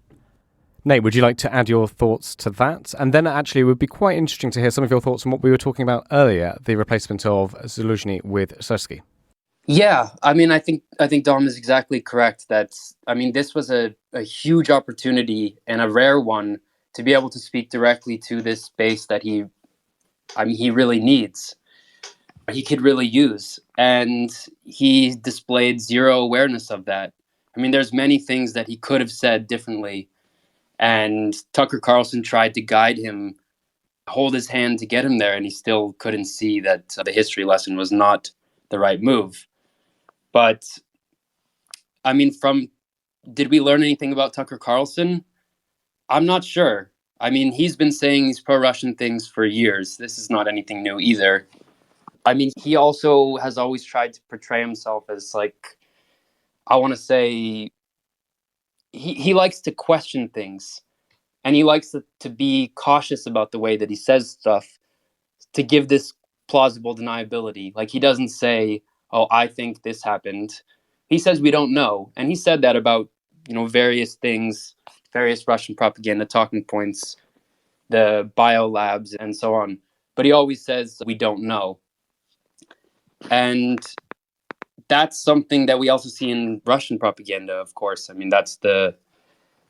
Nate, would you like to add your thoughts to that? And then actually it would be quite interesting to hear some of your thoughts on what we were talking about earlier, the replacement of Zaluzhny with Syrsky. Yeah, I mean, I think Dom is exactly correct. This was a huge opportunity and a rare one to be able to speak directly to this space that he really needs. He could really use. And he displayed zero awareness of that. I mean, there's many things that he could have said differently. And Tucker Carlson tried to guide him, hold his hand to get him there, and he still couldn't see that the history lesson was not the right move. But, I mean, did we learn anything about Tucker Carlson? I'm not sure. I mean, he's been saying these pro-Russian things for years. This is not anything new either. I mean, he also has always tried to portray himself as, he likes to question things, and he likes to be cautious about the way that he says stuff to give this plausible deniability. Like, he doesn't say, "Oh, I think this happened." He says, "We don't know." And he said that about, various things, various Russian propaganda talking points, the biolabs and so on. But he always says, "We don't know." And that's something that we also see in Russian propaganda, of course. I mean, that's the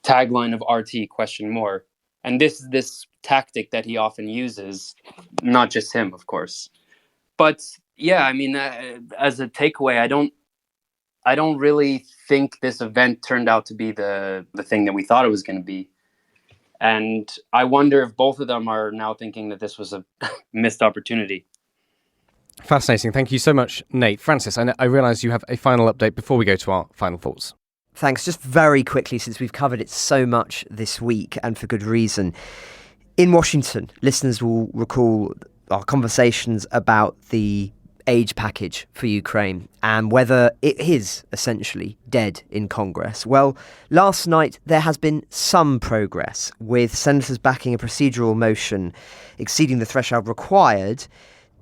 tagline of RT question more. And this tactic that he often uses, not just him, of course. But yeah, I mean, as a takeaway, I don't really think this event turned out to be the thing that we thought it was going to be. And I wonder if both of them are now thinking that this was a missed opportunity. Fascinating. Thank you so much, Nate. Francis, I realise you have a final update before we go to our final thoughts. Thanks. Just very quickly, since we've covered it so much this week, and for good reason. In Washington, listeners will recall our conversations about the aid package for Ukraine and whether it is essentially dead in Congress. Well, last night there has been some progress, with senators backing a procedural motion exceeding the threshold required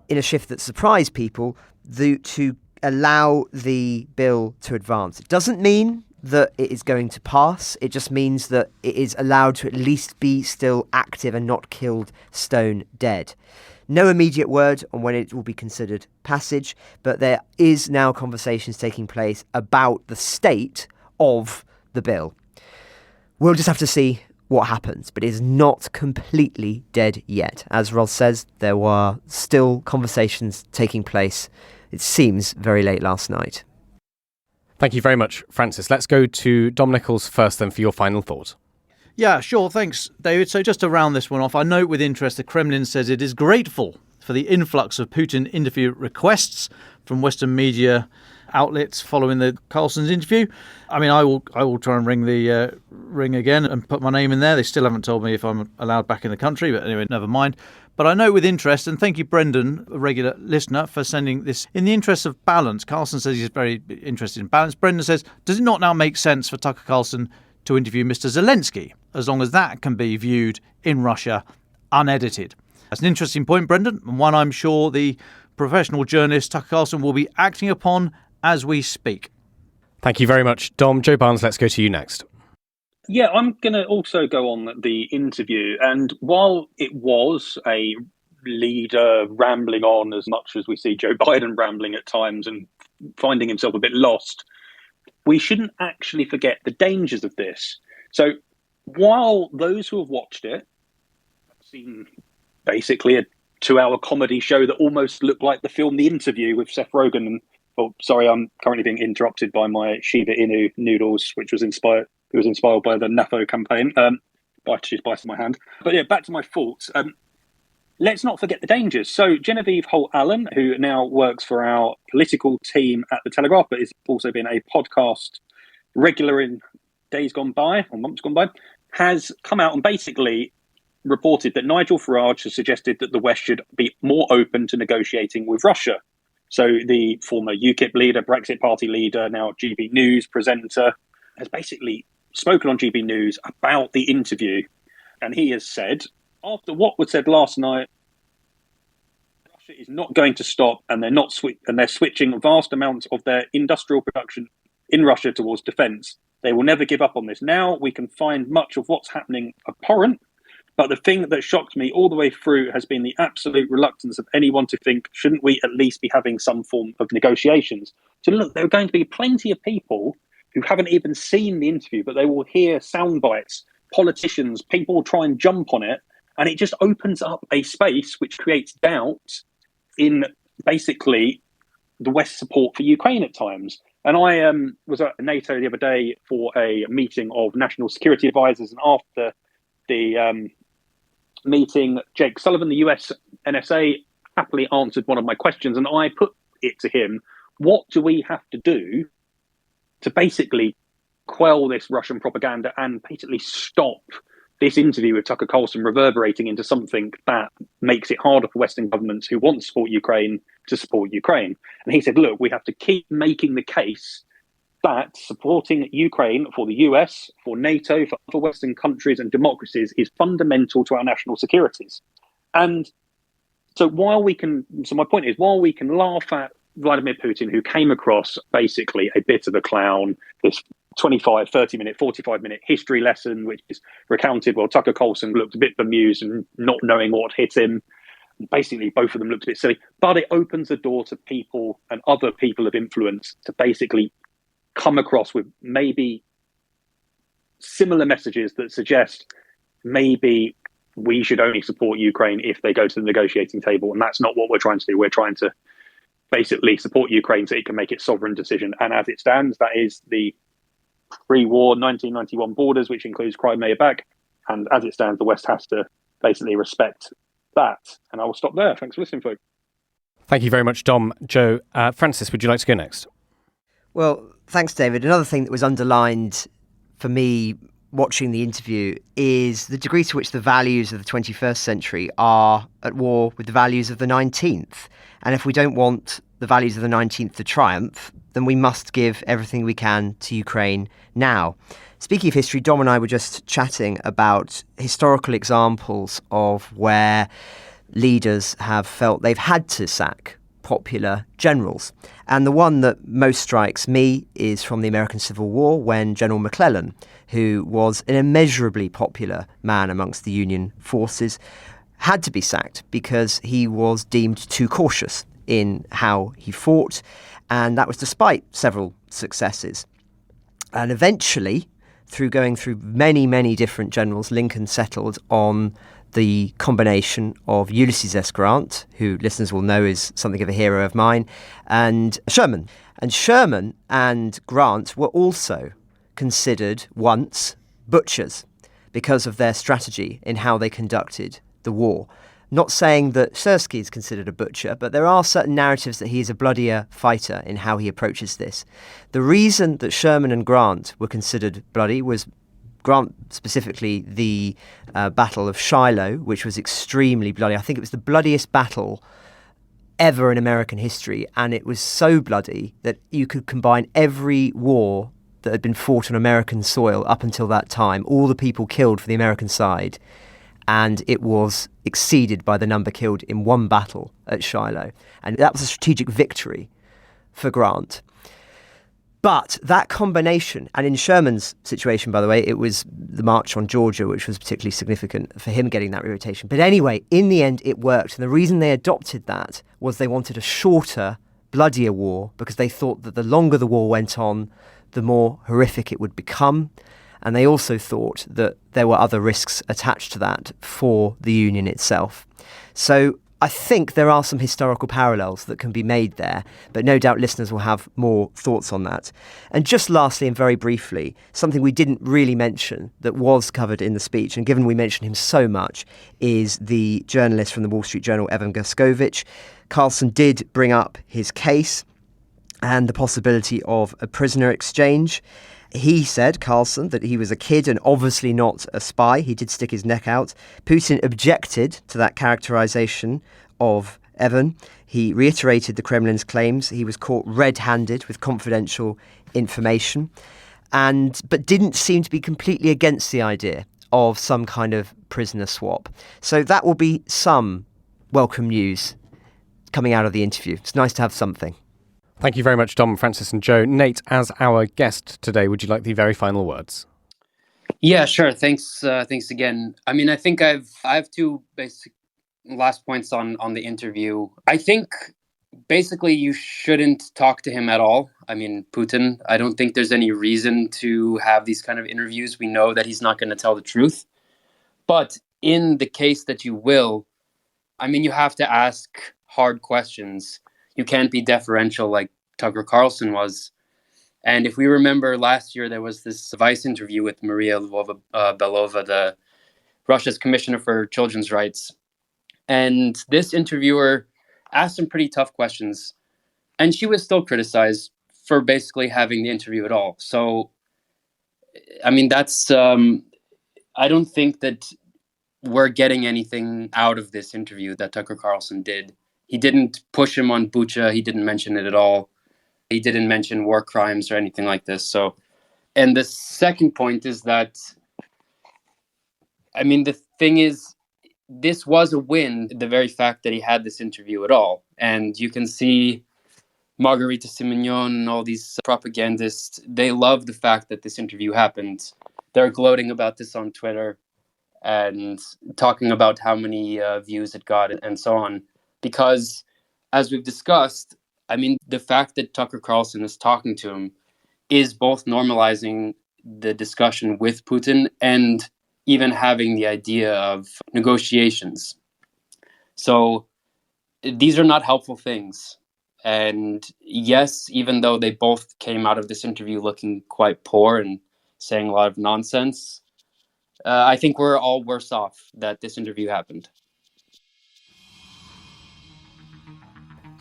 in a shift that surprised people to allow the bill to advance. It doesn't mean that it is going to pass. It just means that it is allowed to at least be still active and not killed stone dead. No immediate word on when it will be considered passage, but there is now conversations taking place about the state of the bill. We'll just have to see what happens, but it is not completely dead yet. As Ross says, there were still conversations taking place, it seems, very late last night. Thank you very much, Francis. Let's go to Dom Nichols first then for your final thought. Yeah, sure. Thanks, David. So just to round this one off, I note with interest the Kremlin says it is grateful for the influx of Putin interview requests from Western media outlets following the Carlson's interview. I mean, I will try and ring the ring again and put my name in there. They still haven't told me if I'm allowed back in the country, but anyway, never mind. But I note with interest, and thank you, Brendan, a regular listener, for sending this. In the interest of balance, Carlson says he's very interested in balance. Brendan says, does it not now make sense for Tucker Carlson to interview Mr. Zelensky, as long as that can be viewed in Russia unedited? That's an interesting point, Brendan, and one I'm sure the professional journalist Tucker Carlson will be acting upon as we speak. Thank you very much, Dom. Joe Barnes, let's go to you next. Yeah, I'm going to also go on the interview. And while it was a leader rambling on as much as we see Joe Biden rambling at times and finding himself a bit lost, we shouldn't actually forget the dangers of this. So while those who have watched it have seen basically a 2-hour comedy show that almost looked like the film The Interview with Seth Rogen and I'm currently being interrupted by my Shiba Inu noodles, which was inspired by the NAFO campaign. She's biting my hand. But yeah, back to my thoughts. Let's not forget the dangers. So Genevieve Holt-Allen, who now works for our political team at The Telegraph, but has also been a podcast regular in days gone by, or months gone by, has come out and basically reported that Nigel Farage has suggested that the West should be more open to negotiating with Russia. So the former UKIP leader, Brexit Party leader, now GB News presenter, has basically spoken on GB News about the interview. And he has said, after what was said last night, Russia is not going to stop, and they're switching vast amounts of their industrial production in Russia towards defence. They will never give up on this. Now we can find much of what's happening abhorrent, but the thing that shocked me all the way through has been the absolute reluctance of anyone to think, shouldn't we at least be having some form of negotiations? So look, there are going to be plenty of people who haven't even seen the interview, but they will hear sound bites, politicians, people will try and jump on it, and it just opens up a space which creates doubt in basically the West's support for Ukraine at times. And I was at NATO the other day for a meeting of national security advisors, and after the meeting, Jake Sullivan, the US NSA, happily answered one of my questions, and I put it to him, what do we have to do to basically quell this Russian propaganda and basically stop this interview with Tucker Carlson reverberating into something that makes it harder for Western governments who want to support Ukraine to support Ukraine? And he said, look, we have to keep making the case that supporting Ukraine for the US, for NATO, for other Western countries and democracies is fundamental to our national securities. And so my point is, while we can laugh at Vladimir Putin, who came across basically a bit of a clown, this 25, 30-minute, 45-minute history lesson, which is recounted, well, Tucker Carlson looked a bit bemused and not knowing what hit him. Basically, both of them looked a bit silly. But it opens the door to people and other people of influence to basically come across with maybe similar messages that suggest maybe we should only support Ukraine if they go to the negotiating table. And that's not what we're trying to do. We're trying to basically support Ukraine so it can make its sovereign decision. And as it stands, that is the pre-war 1991 borders, which includes Crimea back. And as it stands, the West has to basically respect that. And I will stop there. Thanks for listening, folks. Thank you very much, Dom. Joe, Francis, would you like to go next? Well, thanks, David. Another thing that was underlined for me watching the interview is the degree to which the values of the 21st century are at war with the values of the 19th. And if we don't want the values of the 19th to triumph, then we must give everything we can to Ukraine now. Speaking of history, Dom and I were just chatting about historical examples of where leaders have felt they've had to sack popular generals. And the one that most strikes me is from the American Civil War, when General McClellan, who was an immeasurably popular man amongst the Union forces, had to be sacked because he was deemed too cautious in how he fought, and that was despite several successes. And eventually, through going through many, many different generals, Lincoln settled on the combination of Ulysses S. Grant, who listeners will know is something of a hero of mine, and Sherman. And Sherman and Grant were also considered once butchers because of their strategy in how they conducted the war. Not saying that Syrsky is considered a butcher, but there are certain narratives that he is a bloodier fighter in how he approaches this. The reason that Sherman and Grant were considered bloody was Grant specifically the Battle of Shiloh, which was extremely bloody. I think it was the bloodiest battle ever in American history, and it was so bloody that you could combine every war that had been fought on American soil up until that time, all the people killed for the American side, and it was exceeded by the number killed in one battle at Shiloh. And that was a strategic victory for Grant. But that combination, and in Sherman's situation, by the way, it was the march on Georgia, which was particularly significant for him getting that reputation. But anyway, in the end, it worked. And the reason they adopted that was they wanted a shorter, bloodier war, because they thought that the longer the war went on, the more horrific it would become. And they also thought that there were other risks attached to that for the Union itself. So I think there are some historical parallels that can be made there, but no doubt listeners will have more thoughts on that. And just lastly, and very briefly, something we didn't really mention that was covered in the speech, and given we mentioned him so much, is the journalist from the Wall Street Journal, Evan Gershkovich. Carlson did bring up his case and the possibility of a prisoner exchange. He said, Carlson, that he was a kid and obviously not a spy. He did stick his neck out. Putin objected to that characterization of Evan. He reiterated the Kremlin's claims. He was caught red-handed with confidential information, but didn't seem to be completely against the idea of some kind of prisoner swap. So that will be some welcome news coming out of the interview. It's nice to have something. Thank you very much, Dom, Francis and Joe. Nate, as our guest today, would you like the very final words? Yeah, sure. Thanks again. I mean, I think I have two basic last points on the interview. I think basically you shouldn't talk to him at all. I mean, Putin, I don't think there's any reason to have these kind of interviews. We know that he's not going to tell the truth. But in the case that you will, I mean, you have to ask hard questions. You can't be deferential like Tucker Carlson was. And if we remember last year, there was this Vice interview with Maria Belova, Russia's commissioner for children's rights. And this interviewer asked some pretty tough questions. And she was still criticized for basically having the interview at all. So, I mean, that's, I don't think that we're getting anything out of this interview that Tucker Carlson did. He didn't push him on Bucha. He didn't mention it at all. He didn't mention war crimes or anything like this. So, and the second point is that, I mean, the thing is, this was a win, the very fact that he had this interview at all. And you can see Margarita Simenon and all these propagandists, they love the fact that this interview happened. They're gloating about this on Twitter and talking about how many views it got and so on. Because, as we've discussed, I mean, the fact that Tucker Carlson is talking to him is both normalizing the discussion with Putin and even having the idea of negotiations. So these are not helpful things. And yes, even though they both came out of this interview looking quite poor and saying a lot of nonsense, I think we're all worse off that this interview happened.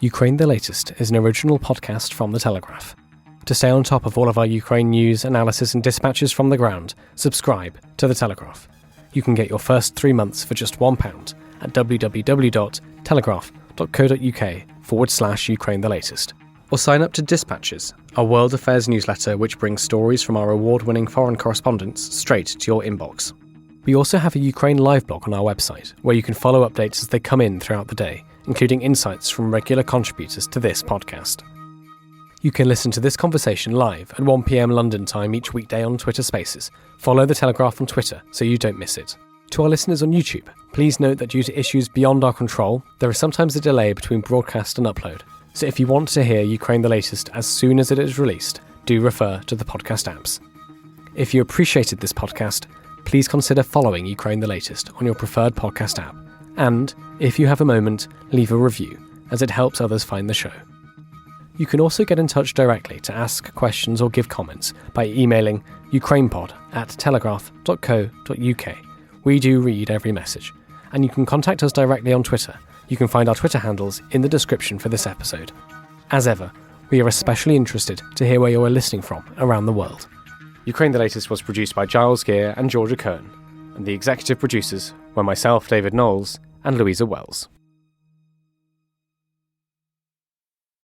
Ukraine the Latest is an original podcast from The Telegraph. To stay on top of all of our Ukraine news, analysis and dispatches from the ground, subscribe to The Telegraph. You can get your first 3 months for just £1 at www.telegraph.co.uk/Ukraine the Latest. Or sign up to Dispatches, our world affairs newsletter which brings stories from our award-winning foreign correspondents straight to your inbox. We also have a Ukraine live blog on our website, where you can follow updates as they come in throughout the day, including insights from regular contributors to this podcast. You can listen to this conversation live at 1 p.m. London time each weekday on Twitter Spaces. Follow The Telegraph on Twitter so you don't miss it. To our listeners on YouTube, please note that due to issues beyond our control, there is sometimes a delay between broadcast and upload. So if you want to hear Ukraine the Latest as soon as it is released, do refer to the podcast apps. If you appreciated this podcast, please consider following Ukraine the Latest on your preferred podcast app. And, if you have a moment, leave a review, as it helps others find the show. You can also get in touch directly to ask questions or give comments by emailing ukrainepod@telegraph.co.uk. We do read every message. And you can contact us directly on Twitter. You can find our Twitter handles in the description for this episode. As ever, we are especially interested to hear where you are listening from around the world. Ukraine the Latest was produced by Giles Gear and Georgia Kern, and the executive producers were myself, David Knowles, and Louisa Wells.